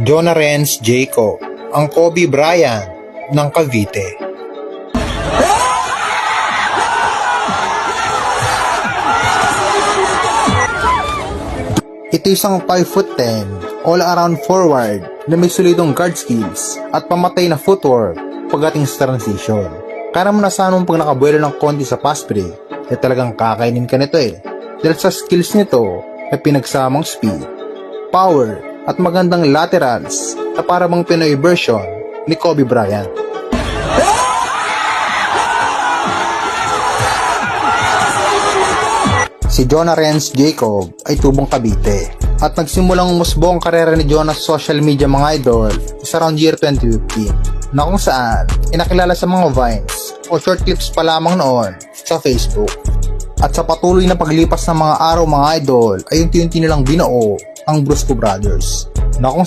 Jonah Renz Jacob, ang Kobe Bryant ng Cavite. Ito isang 5'10", all-around forward na may solidong guard skills at pamatay na footwork pagdating sa transition. Kaya mo na sanong pag nakabuelo ng konti sa pass break, ay talagang kakainin ka nito dahil sa skills nito ay pinagsamang speed, power at magandang laterals na para bang Pinoy version ni Kobe Bryant. Si Jonah Renz Jacob ay tubong Cavite at nagsimulang umusbong ang karera ni Jonah sa social media mga idol sa around year 2015 na kung saan inakilala sa mga vines o short clips pa lamang noon sa Facebook. At sa patuloy na paglipas ng mga araw mga idol ay unti-unti nilang binuo ang Brusco Brothers na kung